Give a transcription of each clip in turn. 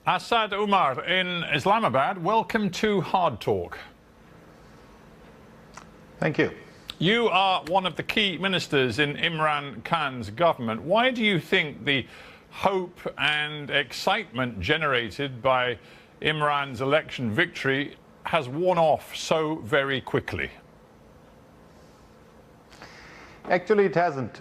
Asad Umar in Islamabad, welcome to Hard Talk. Thank you. You are one of the key ministers in Imran Khan's government. Why do you think the hope and excitement generated by Imran's election victory has worn off so very quickly? Actually, it hasn't.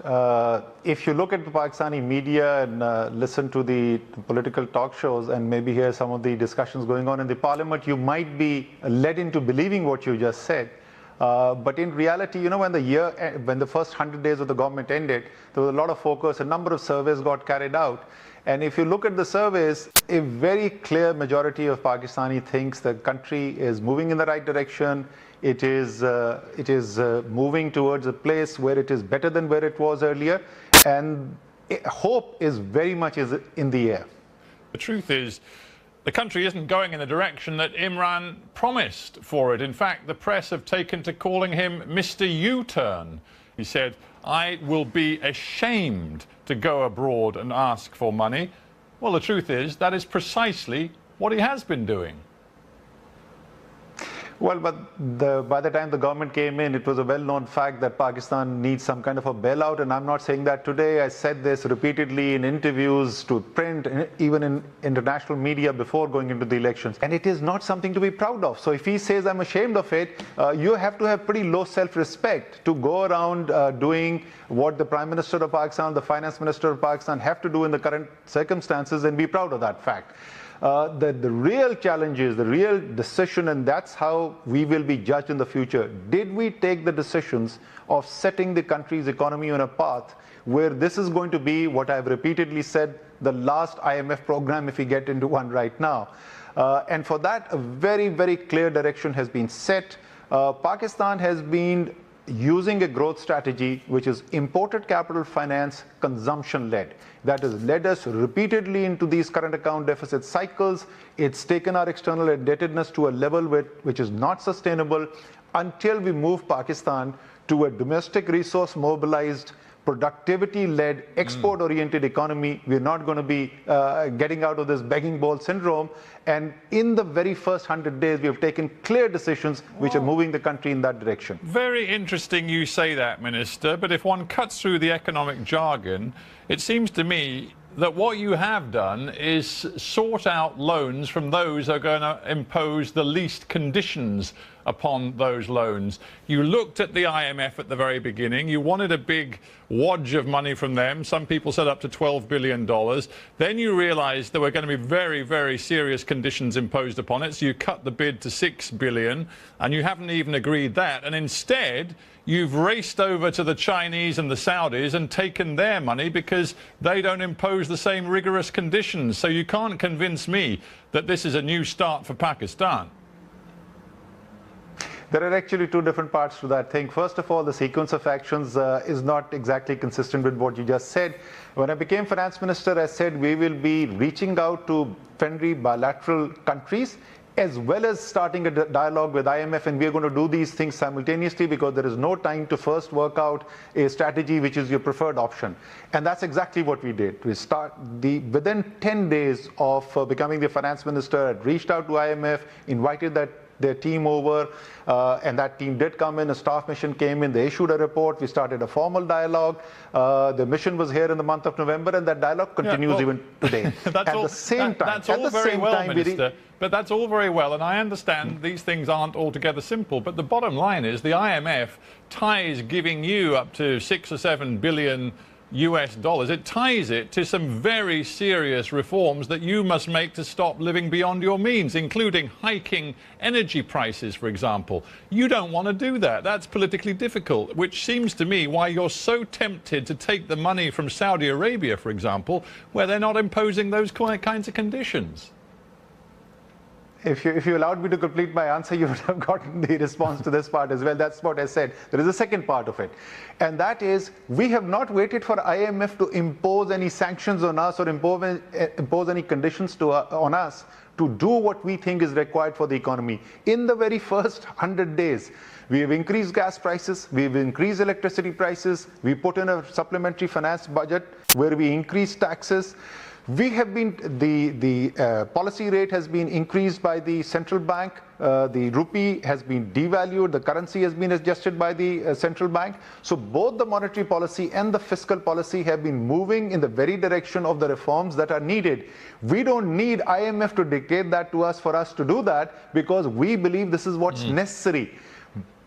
If you look at the Pakistani media and listen to the political talk shows and maybe hear some of the discussions going on in the parliament, you might be led into believing what you just said. But in reality, when the first 100 days of the government ended, there was a lot of focus, a number of surveys got carried out. And if you look at the surveys, a very clear majority of Pakistani thinks the country is moving in the right direction. It is moving towards a place where it is better than where it was earlier. And hope is very much in the air. The truth is, the country isn't going in the direction that Imran promised for it. In fact, the press have taken to calling him Mr. U-turn. He said, "I will be ashamed to go abroad and ask for money." Well, the truth is, that is precisely what he has been doing. Well, but by the time the government came in, it was a well-known fact that Pakistan needs some kind of a bailout. And I'm not saying that today. I said this repeatedly in interviews to print, even in international media before going into the elections. And it is not something to be proud of. So if he says I'm ashamed of it, you have to have pretty low self-respect to go around doing what the Prime Minister of Pakistan, the Finance Minister of Pakistan have to do in the current circumstances and be proud of that fact. The real challenge is the real decision, and that's how we will be judged in the future. Did we take the decisions of setting the country's economy on a path where this is going to be what I've repeatedly said, the last IMF program if we get into one right now? And for that, a very, very clear direction has been set. Pakistan has been using a growth strategy which is imported capital finance, consumption-led. That has led us repeatedly into these current account deficit cycles. It's taken our external indebtedness to a level which is not sustainable until we move Pakistan to a domestic resource mobilized, productivity-led, export-oriented economy. We're not going to be getting out of this begging bowl syndrome. And in the very first 100 days, we have taken clear decisions which are moving the country in that direction. Very interesting you say that, Minister. But if one cuts through the economic jargon, it seems to me that what you have done is sort out loans from those who are going to impose the least conditions upon those loans. You looked at the IMF at the very beginning. You wanted a big wodge of money from them. Some people said up to $12 billion. Then you realized there were going to be very, very serious conditions imposed upon it. So you cut the bid to $6 billion, and you haven't even agreed that. And instead, you've raced over to the Chinese and the Saudis and taken their money because they don't impose the same rigorous conditions. So you can't convince me that this is a new start for Pakistan. There are actually two different parts to that thing. First of all, the sequence of actions is not exactly consistent with what you just said. When I became finance minister, I said we will be reaching out to friendly bilateral countries as well as starting a dialogue with IMF, and we're going to do these things simultaneously because there is no time to first work out a strategy which is your preferred option. And that's exactly what we did. Within 10 days of becoming the finance minister, I reached out to IMF, invited their team over, and that team did come in. A staff mission came in. They issued a report. We started a formal dialogue. The mission was here in the month of November, and that dialogue continues even today. That's all very well, Minister. But that's all very well, and I understand these things aren't altogether simple. But the bottom line is the IMF ties giving you up to $6 or $7 billion US dollars. It ties it to some very serious reforms that you must make to stop living beyond your means, including hiking energy prices, for example. You don't want to do that. That's politically difficult, which seems to me why you're so tempted to take the money from Saudi Arabia, for example, where they're not imposing those kinds of conditions. If you allowed me to complete my answer, you would have gotten the response to this part as well. That's what I said. There is a second part of it. And that is, we have not waited for IMF to impose any sanctions on us or impose any conditions on us to do what we think is required for the economy. In the very first 100 days, we have increased gas prices, we've increased electricity prices, we put in a supplementary finance budget where we increased taxes. We have been, the policy rate has been increased by the central bank. The rupee has been devalued. The currency has been adjusted by the central bank. So both the monetary policy and the fiscal policy have been moving in the very direction of the reforms that are needed. We don't need IMF to dictate that to us for us to do that, because we believe this is what's necessary.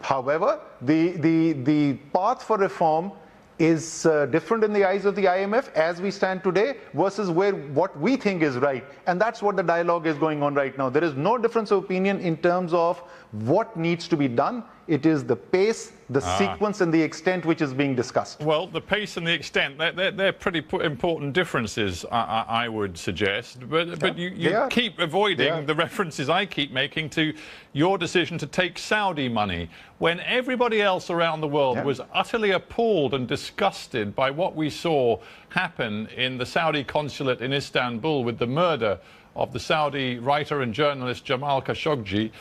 However, the path for reform is different in the eyes of the IMF as we stand today versus what we think is right. And that's what the dialogue is going on right now. There is no difference of opinion in terms of what needs to be done. It is the pace, the sequence, and the extent which is being discussed. Well, the pace and the extent, they're pretty important differences, I would suggest. But you keep avoiding the references I keep making to your decision to take Saudi money, when everybody else around the world was utterly appalled and disgusted by what we saw happen in the Saudi consulate in Istanbul with the murder of the Saudi writer and journalist Jamal Khashoggi.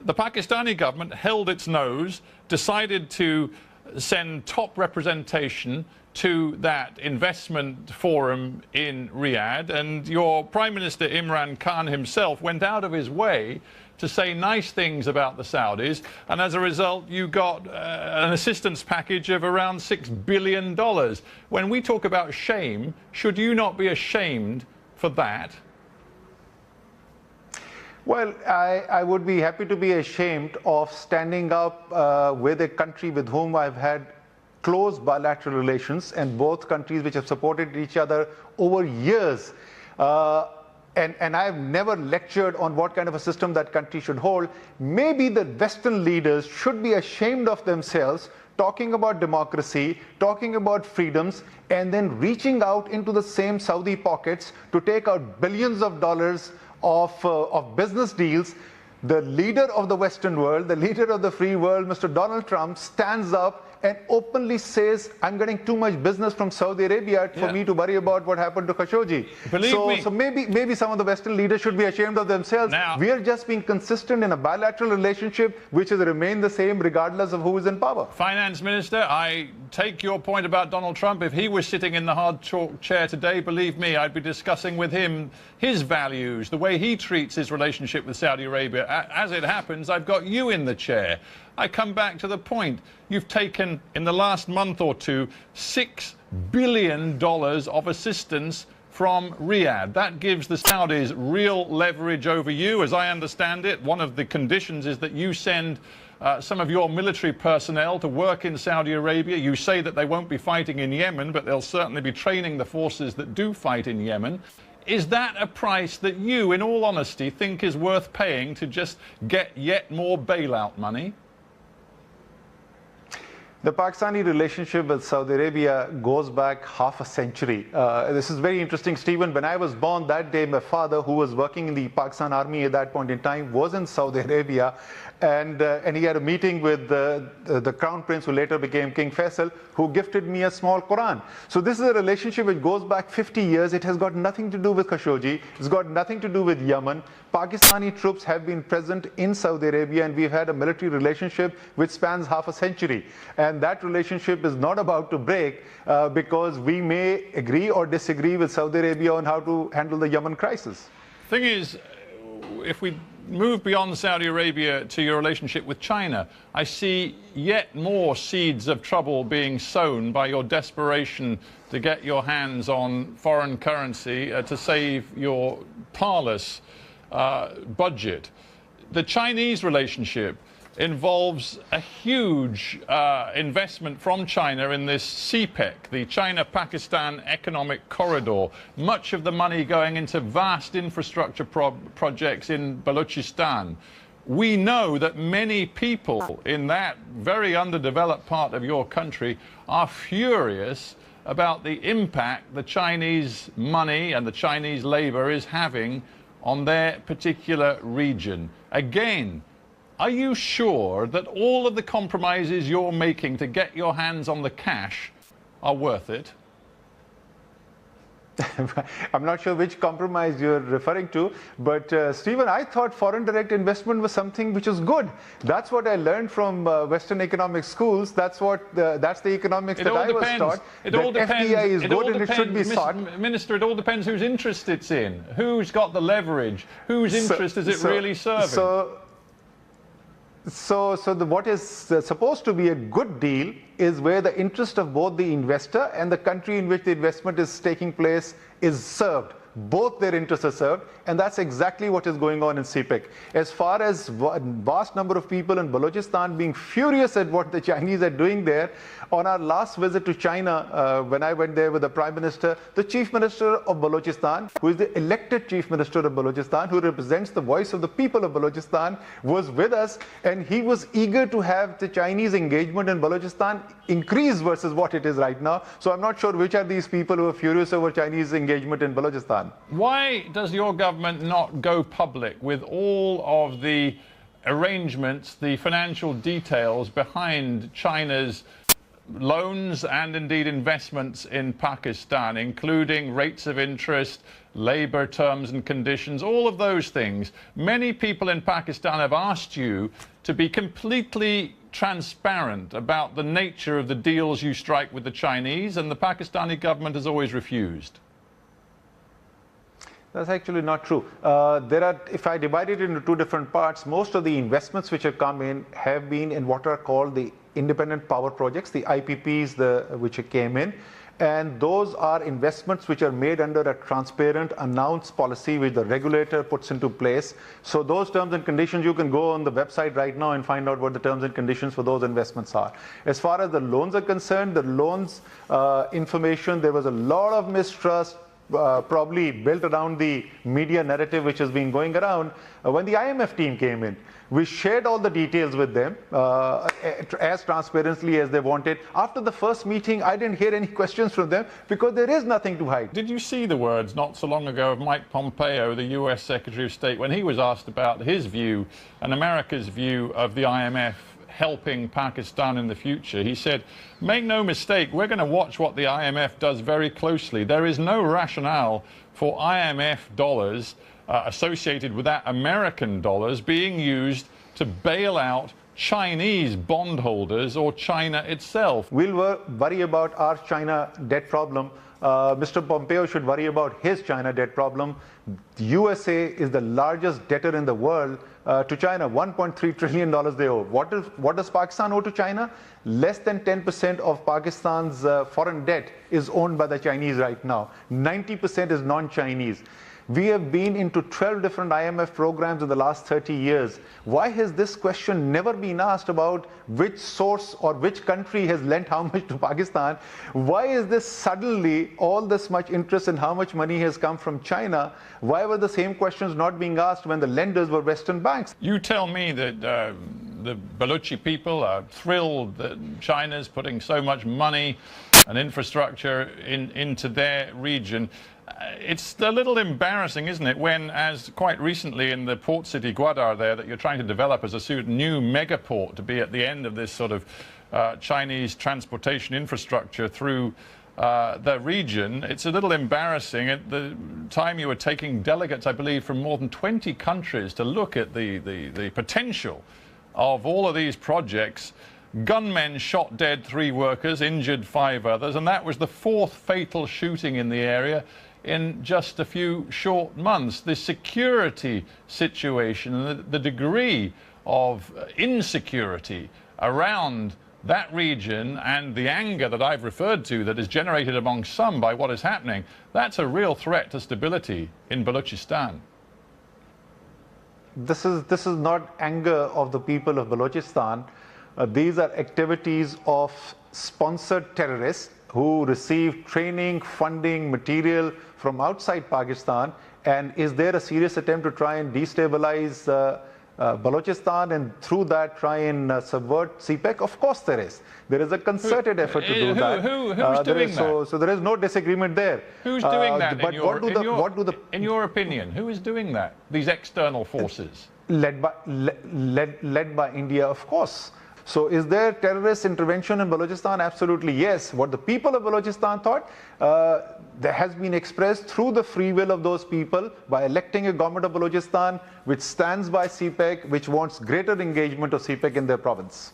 The Pakistani government held its nose, decided to send top representation to that investment forum in Riyadh, and your Prime Minister Imran Khan himself went out of his way to say nice things about the Saudis, and as a result you got an assistance package of around $6 billion. When we talk about shame, should you not be ashamed for that? Well, I would be happy to be ashamed of standing up with a country with whom I've had close bilateral relations, and both countries which have supported each other over years. And I've never lectured on what kind of a system that country should hold. Maybe the Western leaders should be ashamed of themselves talking about democracy, talking about freedoms, and then reaching out into the same Saudi pockets to take out billions of dollars of business deals. The leader of the Western world, the leader of the free world, Mr. Donald Trump, stands up and openly says, I'm getting too much business from Saudi Arabia for me to worry about what happened to Khashoggi. So maybe some of the Western leaders should be ashamed of themselves. Now, we are just being consistent in a bilateral relationship which has remained the same regardless of who is in power. Finance Minister, I take your point about Donald Trump. If he was sitting in the hard talk chair today, believe me, I'd be discussing with him his values, the way he treats his relationship with Saudi Arabia. As it happens, I've got you in the chair. I come back to the point. You've taken, in the last month or two, $6 billion of assistance from Riyadh. That gives the Saudis real leverage over you. As I understand it, one of the conditions is that you send some of your military personnel to work in Saudi Arabia. You say that they won't be fighting in Yemen, but they'll certainly be training the forces that do fight in Yemen. Is that a price that you, in all honesty, think is worth paying to just get yet more bailout money? The Pakistani relationship with Saudi Arabia goes back half a century. This is very interesting, Stephen. When I was born that day, my father, who was working in the Pakistan Army at that point in time, was in Saudi Arabia, and he had a meeting with the Crown Prince, who later became King Faisal, who gifted me a small Quran. So this is a relationship which goes back 50 years. It has got nothing to do with Khashoggi. It's got nothing to do with Yemen. Pakistani troops have been present in Saudi Arabia, and we've had a military relationship which spans half a century. And that relationship is not about to break because we may agree or disagree with Saudi Arabia on how to handle the Yemen crisis. Thing is, if we move beyond Saudi Arabia to your relationship with China, I see yet more seeds of trouble being sown by your desperation to get your hands on foreign currency to save your parlous budget. The Chinese relationship involves a huge investment from China in this CPEC, the China-Pakistan Economic Corridor, much of the money going into vast infrastructure projects in Balochistan. We know that many people in that very underdeveloped part of your country are furious about the impact the Chinese money and the Chinese labor is having on their particular region. Again, are you sure that all of the compromises you're making to get your hands on the cash are worth it? I'm not sure which compromise you're referring to, but Stephen, I thought foreign direct investment was something which was good. That's what I learned from Western economic schools. That's the economics that I was taught. It all depends. FDI is good and it should be sought. Minister, it all depends whose interest it's in, who's got the leverage, whose interest is it really serving. What is supposed to be a good deal is where the interest of both the investor and the country in which the investment is taking place is served. Both their interests are served, and that's exactly what is going on in CPEC. As far as vast number of people in Balochistan being furious at what the Chinese are doing there, on our last visit to China, when I went there with the Prime Minister, the Chief Minister of Balochistan, who is the elected Chief Minister of Balochistan, who represents the voice of the people of Balochistan, was with us, and he was eager to have the Chinese engagement in Balochistan increase versus what it is right now. So I'm not sure which are these people who are furious over Chinese engagement in Balochistan. Why does your government not go public with all of the arrangements, the financial details behind China's loans and indeed investments in Pakistan, including rates of interest, labor terms and conditions, all of those things? Many people in Pakistan have asked you to be completely transparent about the nature of the deals you strike with the Chinese, and the Pakistani government has always refused. That's actually not true. If I divide it into two different parts, most of the investments which have come in have been in what are called the independent power projects, the IPPs, which came in. And those are investments which are made under a transparent, announced policy which the regulator puts into place. So those terms and conditions, you can go on the website right now and find out what the terms and conditions for those investments are. As far as the loans are concerned, the loans information, there was a lot of mistrust, probably built around the media narrative which has been going around. When the IMF team came in, we shared all the details with them as transparently as they wanted. After the first meeting, I didn't hear any questions from them because there is nothing to hide. Did you see the words not so long ago of Mike Pompeo, the US Secretary of State, when he was asked about his view and America's view of the IMF helping Pakistan in the future? He said, make no mistake, we're going to watch what the IMF does very closely. There is no rationale for IMF dollars associated with that American dollars being used to bail out Chinese bondholders or China itself. We'll worry about our China debt problem. Mr. Pompeo should worry about his China debt problem. The USA is the largest debtor in the world to China. $1.3 trillion they owe. What does Pakistan owe to China? Less than 10% of Pakistan's foreign debt is owned by the Chinese right now. 90% is non-Chinese. We have been into 12 different IMF programs in the last 30 years. Why has this question never been asked about which source or which country has lent how much to Pakistan? Why is this suddenly all this much interest in how much money has come from China? Why were the same questions not being asked when the lenders were Western banks? You tell me that the Baluchi people are thrilled that China's putting so much money and infrastructure into their region. It's a little embarrassing, isn't it, when, as quite recently in the port city Gwadar there, that you're trying to develop as a sort of new megaport to be at the end of this sort of Chinese transportation infrastructure through the region. It's a little embarrassing. At the time you were taking delegates, I believe, from more than 20 countries to look at the potential of all of these projects. Gunmen shot dead 3 workers, injured 5 others, and that was the 4th fatal shooting in the area in just a few short months. The security situation and the degree of insecurity around that region and the anger that I've referred to that is generated among some by what is happening, that's a real threat to stability in Balochistan. This is not anger of the people of Balochistan. These are activities of sponsored terrorists who receive training, funding, material from outside Pakistan. And is there a serious attempt to try and destabilize Balochistan and through that try and subvert CPEC? Of course there is. There is a concerted effort to do that. Who's doing that? So there is no disagreement there. Who's doing that in your opinion? Who is doing that? These external forces? Led by India, of course. So is there terrorist intervention in Balochistan? Absolutely yes. What the people of Balochistan thought, there has been expressed through the free will of those people by electing a government of Balochistan which stands by CPEC, which wants greater engagement of CPEC in their province.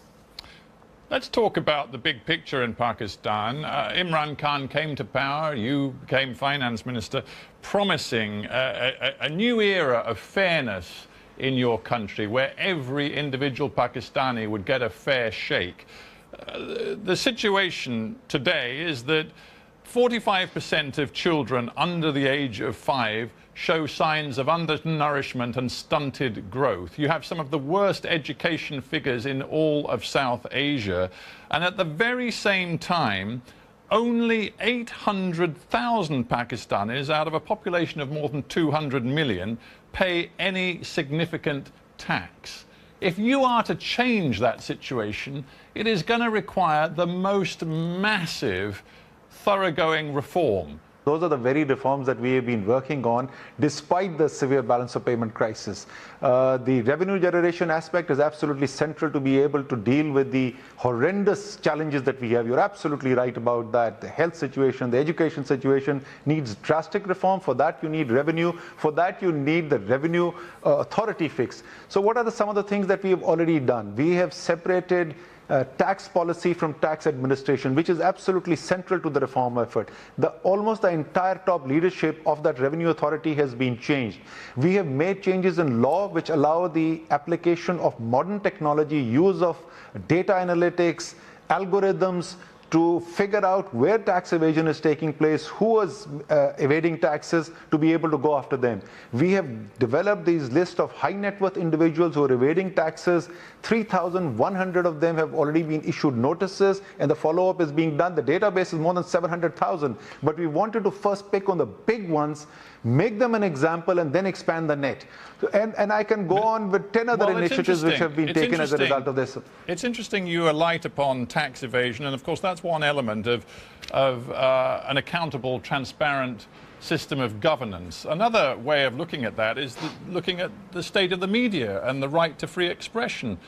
Let's talk about the big picture in Pakistan. Imran Khan came to power, you became finance minister, promising a new era of fairness in your country where every individual Pakistani would get a fair shake. The situation today is that 45% of children under the age of 5 show signs of undernourishment and stunted growth. You have some of the worst education figures in all of South Asia. And at the very same time, only 800,000 Pakistanis out of a population of more than 200 million pay any significant tax. If you are to change that situation, it is going to require the most massive, thoroughgoing reform. Those are the very reforms that we have been working on despite the severe balance of payment crisis. The revenue generation aspect is absolutely central to be able to deal with the horrendous challenges that we have. You're absolutely right about that. The health situation, the education situation needs drastic reform. For that you need revenue. For that you need the revenue authority fix. So what are some of the things that we have already done? We have separated tax policy from tax administration, which is absolutely central to the reform effort. Almost the entire top leadership of that revenue authority has been changed. We have made changes in law which allow the application of modern technology, use of data analytics, algorithms, to figure out where tax evasion is taking place, who is evading taxes, to be able to go after them. We have developed these lists of high net worth individuals who are evading taxes. 3,100 of them have already been issued notices and the follow-up is being done. The database is more than 700,000. But we wanted to first pick on the big ones, make them an example and then expand the net. And I can go on with 10 other initiatives which have been taken as a result of this. It's interesting you alight upon tax evasion, and of course that's one element of an accountable, transparent system of governance. Another way of looking at that is looking at the state of the media and the right to free expression.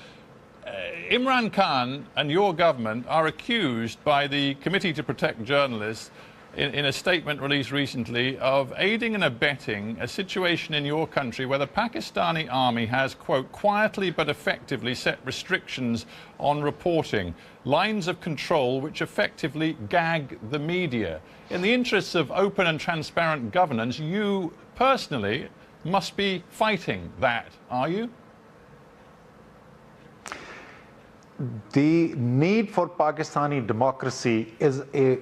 Imran Khan and your government are accused by the Committee to Protect Journalists in a statement released recently of aiding and abetting a situation in your country where the Pakistani army has, quote, quietly but effectively set restrictions on reporting, lines of control which effectively gag the media. In the interests of open and transparent governance, you personally must be fighting that, are you? The need for Pakistani democracy is a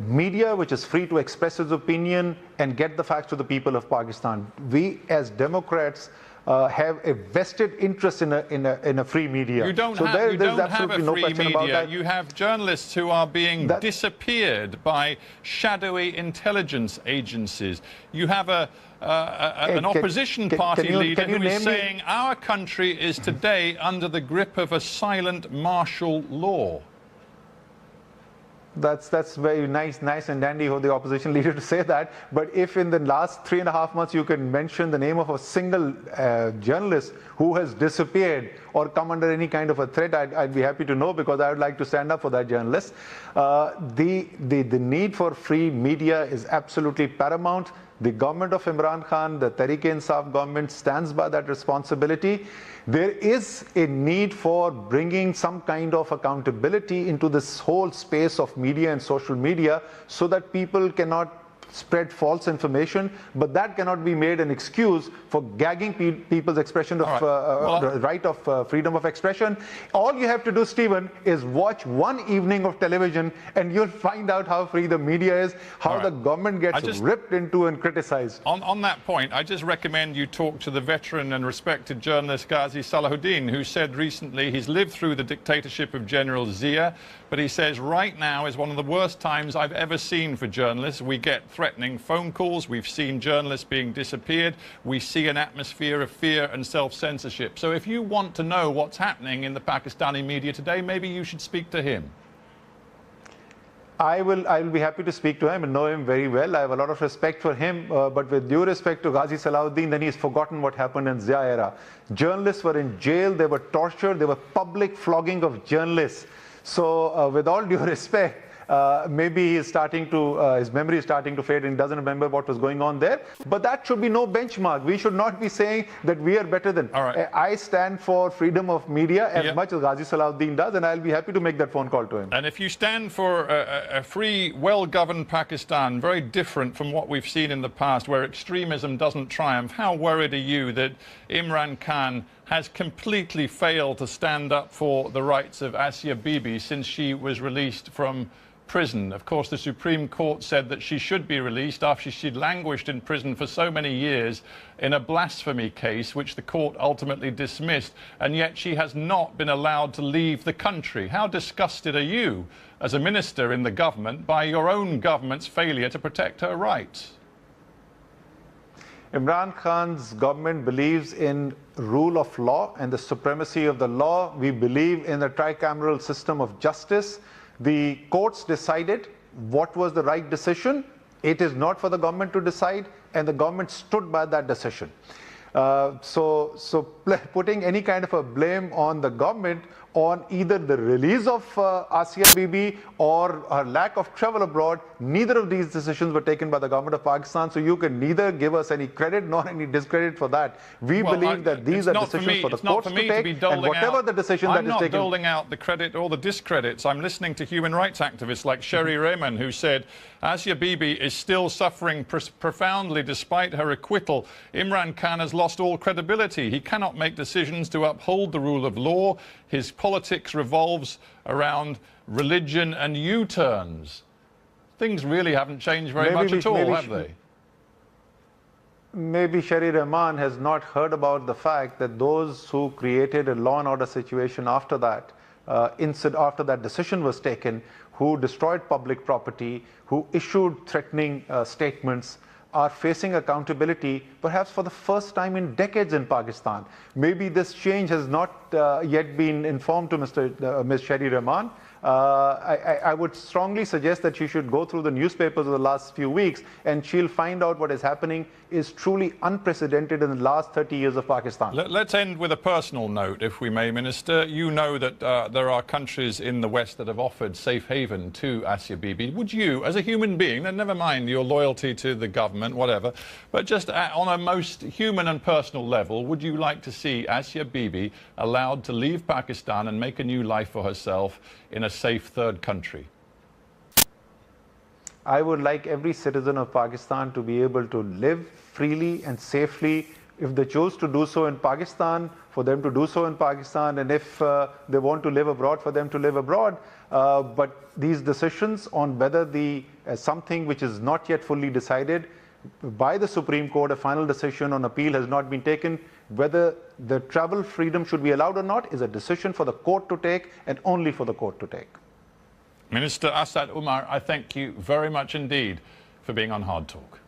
media which is free to express its opinion and get the facts to the people of Pakistan. We as Democrats have a vested interest in a free media. You don't have a free media. You have journalists who are being disappeared by shadowy intelligence agencies. You have an opposition party leader who is saying our country is today under the grip of a silent martial law. That's very nice and dandy for the opposition leader to say that. But if in the last 3.5 months you can mention the name of a single journalist who has disappeared or come under any kind of a threat, I'd be happy to know, because I would like to stand up for that journalist. The need for free media is absolutely paramount. The government of Imran Khan, the Tehreek-e-Insaf government, stands by that responsibility. There is a need for bringing some kind of accountability into this whole space of media and social media so that people cannot spread false information, but that cannot be made an excuse for gagging people's expression of right of freedom of expression. All you have to do, Stephen, is watch one evening of television and you'll find out how free the media is, how the government gets ripped into and criticized. On that point, I just recommend you talk to the veteran and respected journalist Ghazi Salahuddin, who said recently he's lived through the dictatorship of General Zia, but he says right now is one of the worst times I've ever seen for journalists. We get threatening phone calls. We've seen journalists being disappeared. We see an atmosphere of fear and self-censorship. So if you want to know what's happening in the Pakistani media today, maybe you should speak to him. I will be happy to speak to him and know him very well. I have a lot of respect for him, but with due respect to Ghazi Salahuddin, then he's forgotten what happened in Zia era. Journalists were in jail, they were tortured, there were public flogging of journalists. So with all due respect, maybe he's starting to, his memory is starting to fade and he doesn't remember what was going on there. But that should be no benchmark. We should not be saying that we are better than. All right. I stand for freedom of media as much as Ghazi Salahuddin does, and I'll be happy to make that phone call to him. And if you stand for a free, well-governed Pakistan, very different from what we've seen in the past, where extremism doesn't triumph, how worried are you that Imran Khan has completely failed to stand up for the rights of Asia Bibi since she was released from prison? Of course, the Supreme Court said that she should be released after she'd languished in prison for so many years in a blasphemy case, which the court ultimately dismissed, and yet she has not been allowed to leave the country. How disgusted are you, as a minister in the government, by your own government's failure to protect her rights? Imran Khan's government believes in rule of law and the supremacy of the law. We believe in the tricameral system of justice. The courts decided what was the right decision. It is not for the government to decide, and the government stood by that decision. So putting any kind of a blame on the government on either the release of Asia Bibi or her lack of travel abroad, neither of these decisions were taken by the government of Pakistan. So you can neither give us any credit nor any discredit for that. We believe that these are decisions for the courts to take, and whatever the decision that is taken. I'm not doling out the credit or the discredits. I'm listening to human rights activists like Sherry Rehman, who said Asia Bibi is still suffering profoundly despite her acquittal. Imran Khan has lost all credibility. He cannot make decisions to uphold the rule of law. His politics revolves around religion and U-turns. Things really haven't changed very much at all, have they? Maybe Sherry Rehman has not heard about the fact that those who created a law and order situation after that, after that decision was taken, who destroyed public property, who issued threatening statements, are facing accountability perhaps for the first time in decades in Pakistan. Maybe this change has not yet been informed to Ms. Sherry Rehman. I would strongly suggest that she should go through the newspapers of the last few weeks, and she'll find out what is happening is truly unprecedented in the last 30 years of Pakistan. Let's end with a personal note, if we may, Minister. You know that there are countries in the West that have offered safe haven to Asia Bibi. Would you, as a human being, and never mind your loyalty to the government, whatever, but just on a most human and personal level, would you like to see Asia Bibi allowed to leave Pakistan and make a new life for herself in a safe third country? I would like every citizen of Pakistan to be able to live freely and safely. If they choose to do so in Pakistan, for them to do so in Pakistan, and if they want to live abroad, for them to live abroad. But these decisions on whether something which is not yet fully decided by the Supreme Court, a final decision on appeal has not been taken, whether the travel freedom should be allowed or not is a decision for the court to take, and only for the court to take. Minister Asad Umar, I thank you very much indeed for being on Hard Talk.